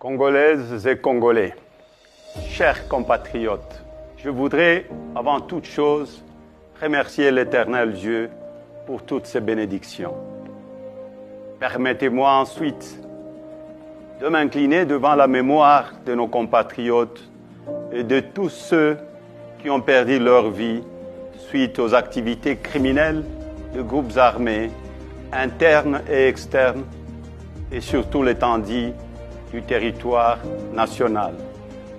Congolaises et Congolais, chers compatriotes, je voudrais, avant toute chose, remercier l'Éternel Dieu pour toutes ses bénédictions. Permettez-moi ensuite de m'incliner devant la mémoire de nos compatriotes et de tous ceux qui ont perdu leur vie suite aux activités criminelles de groupes armés, internes et externes, et surtout l'étendue du territoire national,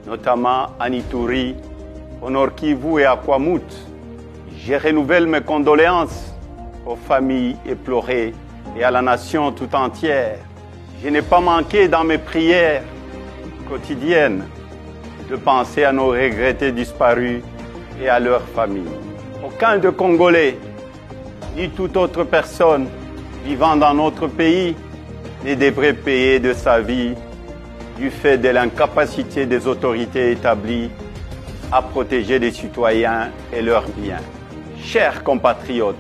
notamment à Ituri, au Nord Kivu et à Kwamut. Je renouvelle mes condoléances aux familles éplorées et à la nation tout entière. Je n'ai pas manqué dans mes prières quotidiennes de penser à nos regrettés disparus et à leurs familles. Aucun de Congolais, ni toute autre personne vivant dans notre pays ne devrait payer de sa vie du fait de l'incapacité des autorités établies à protéger les citoyens et leurs biens. Chers compatriotes,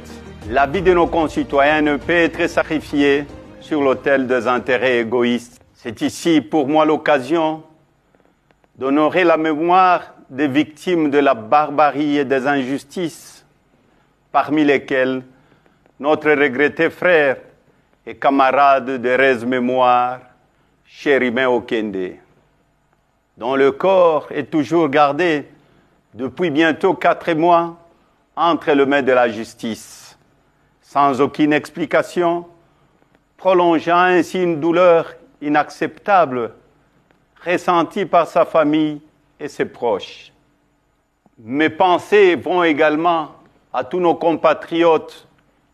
la vie de nos concitoyens ne peut être sacrifiée sur l'autel des intérêts égoïstes. C'est ici pour moi l'occasion d'honorer la mémoire des victimes de la barbarie et des injustices, parmi lesquelles notre regretté frère et camarade de Rez Mémoire, Chérimain Okende, dont le corps est toujours gardé depuis bientôt 4 mois entre les mains de la justice, sans aucune explication, prolongeant ainsi une douleur inacceptable ressentie par sa famille et ses proches. Mes pensées vont également à tous nos compatriotes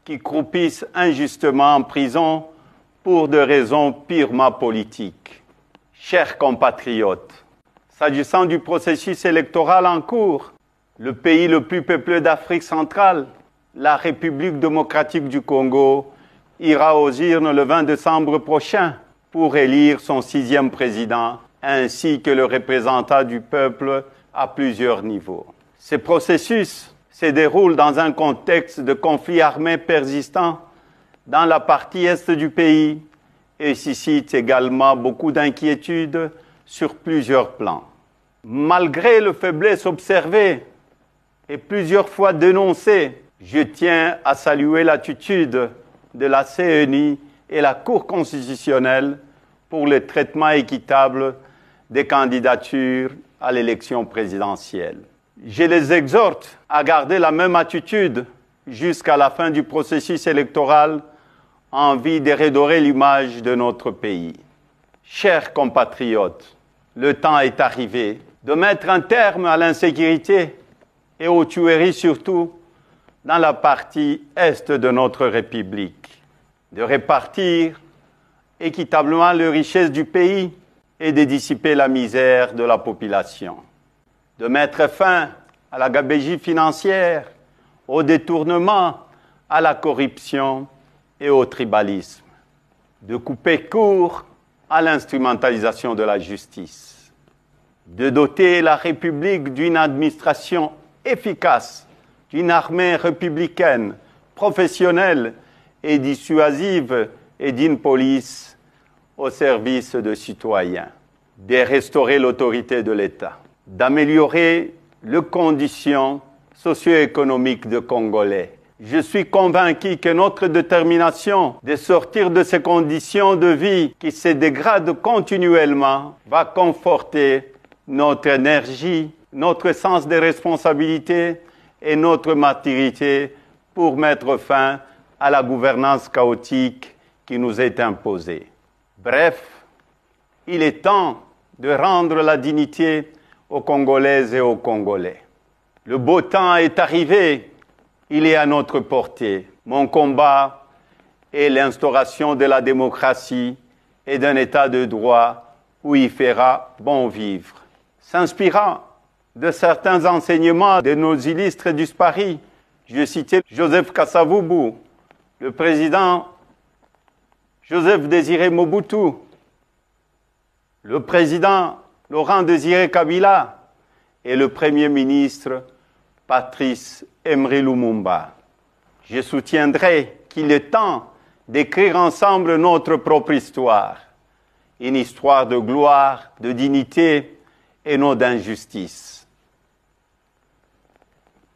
qui croupissent injustement en prison pour des raisons purement politiques. Chers compatriotes, s'agissant du processus électoral en cours, le pays le plus peuplé d'Afrique centrale, la République démocratique du Congo, ira aux urnes le 20 décembre prochain pour élire son 6e président, ainsi que le représentant du peuple à plusieurs niveaux. Ce processus se déroule dans un contexte de conflit armé persistant dans la partie est du pays et suscite également beaucoup d'inquiétudes sur plusieurs plans. Malgré les faiblesses observées et plusieurs fois dénoncées, je tiens à saluer l'attitude de la CENI et la Cour constitutionnelle pour le traitement équitable des candidatures à l'élection présidentielle. Je les exhorte à garder la même attitude jusqu'à la fin du processus électoral en vue de redorer l'image de notre pays. Chers compatriotes, le temps est arrivé de mettre un terme à l'insécurité et aux tueries surtout dans la partie est de notre République, de répartir équitablement les richesses du pays et de dissiper la misère de la population, de mettre fin à la gabegie financière, au détournement, à la corruption et au tribalisme, de couper court à l'instrumentalisation de la justice, de doter la République d'une administration efficace, d'une armée républicaine, professionnelle et dissuasive et d'une police au service des citoyens, de restaurer l'autorité de l'État, d'améliorer les conditions socio-économiques des Congolais. Je suis convaincu que notre détermination de sortir de ces conditions de vie qui se dégradent continuellement va conforter notre énergie, notre sens de responsabilité et notre maturité pour mettre fin à la gouvernance chaotique qui nous est imposée. Bref, il est temps de rendre la dignité aux Congolaises et aux Congolais. Le beau temps est arrivé, il est à notre portée. Mon combat est l'instauration de la démocratie et d'un état de droit où il fera bon vivre. S'inspirant de certains enseignements de nos illustres disparus, je citais Joseph Kasavubu, le président Joseph Désiré Mobutu, le président Laurent Désiré Kabila et le premier ministre Patrice Emery Lumumba. Je soutiendrai qu'il est temps d'écrire ensemble notre propre histoire, une histoire de gloire, de dignité et non d'injustice.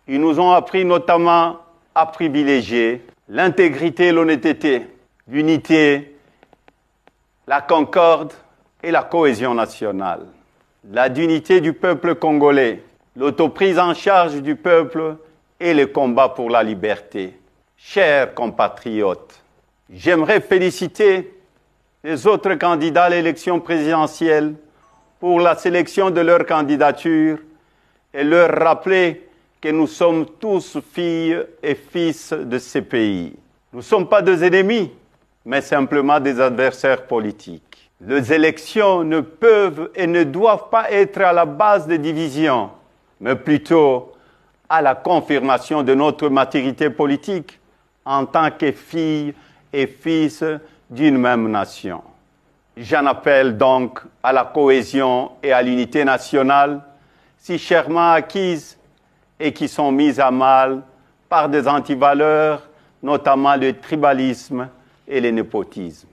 Ils nous ont appris notamment à privilégier l'intégrité et l'honnêteté, l'unité, la concorde et la cohésion nationale, la dignité du peuple congolais, l'autoprise en charge du peuple et le combat pour la liberté. Chers compatriotes, j'aimerais féliciter les autres candidats à l'élection présidentielle pour la sélection de leur candidature et leur rappeler que nous sommes tous filles et fils de ces pays. Nous ne sommes pas des ennemis, mais simplement des adversaires politiques. Les élections ne peuvent et ne doivent pas être à la base de divisions, mais plutôt à la confirmation de notre maturité politique en tant que filles et fils d'une même nation. J'en appelle donc à la cohésion et à l'unité nationale, si chèrement acquises et qui sont mises à mal par des antivaleurs, notamment le tribalisme et le népotisme.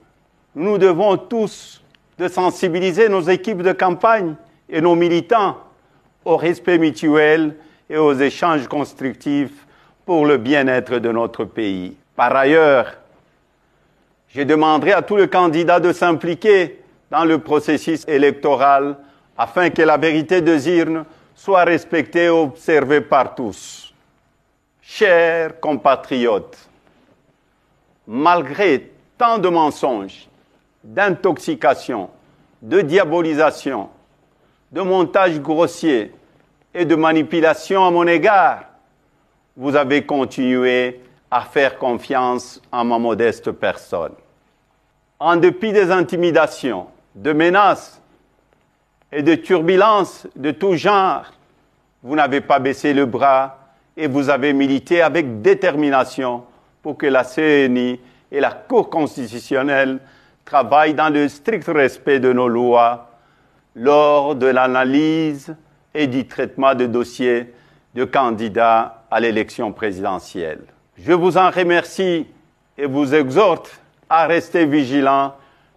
Nous devons tous de sensibiliser nos équipes de campagne et nos militants au respect mutuel et aux échanges constructifs pour le bien-être de notre pays. Par ailleurs, je demanderai à tous les candidats de s'impliquer dans le processus électoral afin que la vérité des urnes soit respectée et observée par tous. Chers compatriotes, malgré tant de mensonges, d'intoxication, de diabolisation, de montages grossiers et de manipulations à mon égard, vous avez continué à faire confiance en ma modeste personne. En dépit des intimidations, de menaces et de turbulences de tout genre, vous n'avez pas baissé le bras et vous avez milité avec détermination pour que la CENI et la Cour constitutionnelle travaillent dans le strict respect de nos lois lors de l'analyse et du traitement de dossiers de candidats à l'élection présidentielle. Je vous en remercie et vous exhorte à rester vigilants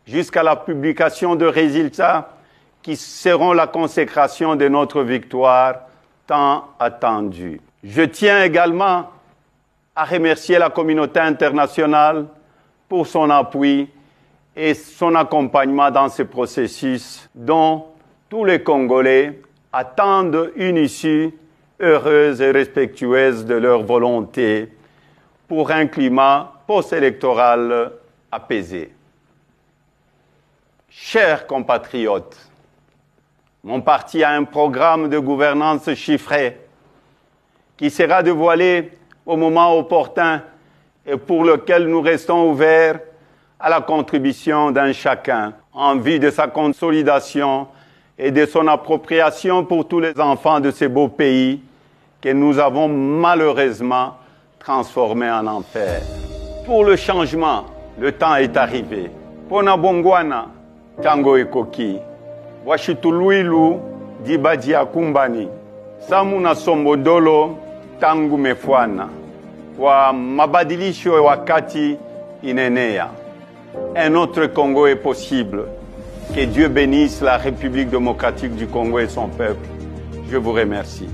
jusqu'à la publication de résultats qui seront la consécration de notre victoire tant attendue. Je tiens également à remercier la communauté internationale pour son appui et son accompagnement dans ce processus dont tous les Congolais attendent une issue heureuse et respectueuse de leur volonté pour un climat post-électoral apaisé. Chers compatriotes, mon parti a un programme de gouvernance chiffré qui sera dévoilé au moment opportun et pour lequel nous restons ouverts à la contribution d'un chacun en vue de sa consolidation et de son appropriation pour tous les enfants de ces beaux pays que nous avons malheureusement transformés en enfer. Pour le changement, le temps est arrivé. Pona bongwana, tango ekoki. Washituluilu, dibadi akumbani. Samuna sombodolo, tangu mefwana. Kwa mabadilisho wakati inenea. Un autre Congo est possible. Que Dieu bénisse la République démocratique du Congo et son peuple. Je vous remercie.